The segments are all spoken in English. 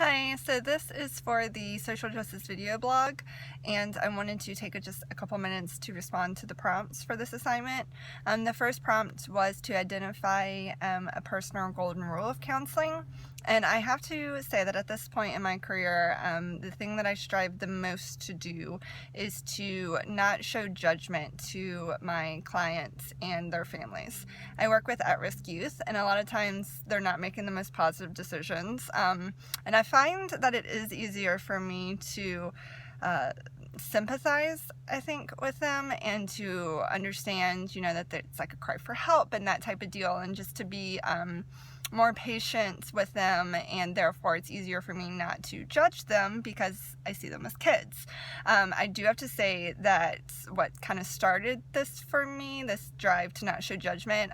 Hi, so this is for the social justice video blog, and I wanted to take just a couple minutes to respond to the prompts for this assignment. The first prompt was to identify a personal golden rule of counseling, and I have to say that at this point in my career, the thing that I strive the most to do is to not show judgment to my clients and their families. I work with at-risk youth, and a lot of times they're not making the most positive decisions, and I find that it is easier for me to sympathize, I think, with them and to understand, that it's like a cry for help and that type of deal, and just to be more patient with them, and therefore it's easier for me not to judge them because I see them as kids. I do have to say that what kind of started this for me, this drive to not show judgment,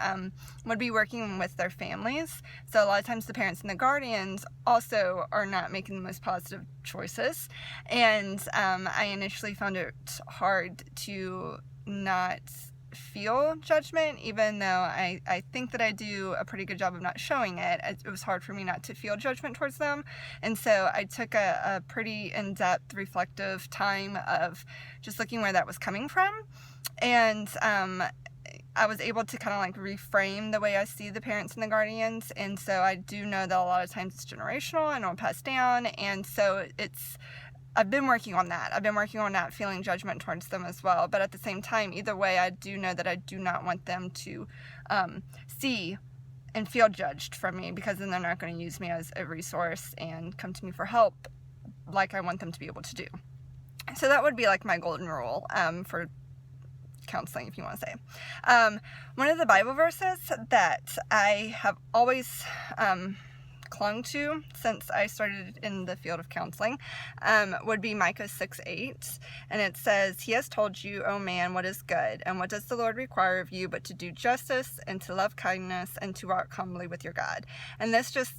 would be working with their families. So a lot of times the parents and the guardians also are not making the most positive choices, and I initially found it hard to not feel judgment, even though I think that I do a pretty good job of not showing it. It was hard for me not to feel judgment towards them, and so I took a pretty in-depth reflective time of just looking where that was coming from, and I was able to kind of like reframe the way I see the parents and the guardians. And so I do know that a lot of times it's generational and it'll pass down, and so I've been working on that. I've been working on not feeling judgment towards them as well. But at the same time, either way, I do know that I do not want them to see and feel judged from me, because then they're not going to use me as a resource and come to me for help like I want them to be able to do. So that would be like my golden rule for counseling, if you want to say. One of the Bible verses that I have always clung to since I started in the field of counseling would be Micah 6:8, and it says, "He has told you, O man, what is good, and what does the Lord require of you but to do justice and to love kindness and to walk humbly with your God." And this just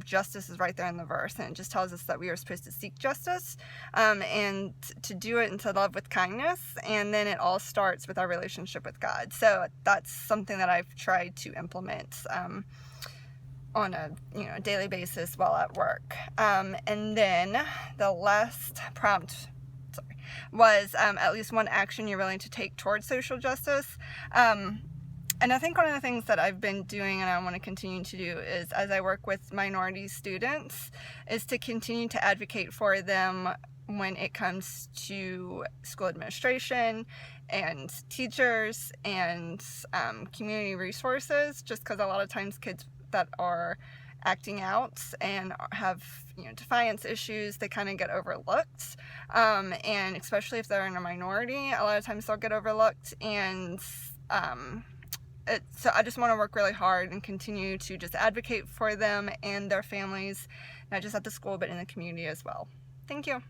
justice is right there in the verse, and it just tells us that we are supposed to seek justice and to do it and to love with kindness, and then it all starts with our relationship with God. So that's something that I've tried to implement on a daily basis while at work. And then the last prompt was at least one action you're willing to take towards social justice. And I think one of the things that I've been doing and I want to continue to do is, as I work with minority students, is to continue to advocate for them when it comes to school administration and teachers and community resources, just because a lot of times kids that are acting out and have defiance issues, they kind of get overlooked, and especially if they're in a minority, a lot of times they'll get overlooked. And so I just want to work really hard and continue to just advocate for them and their families, not just at the school but in the community as well. Thank you.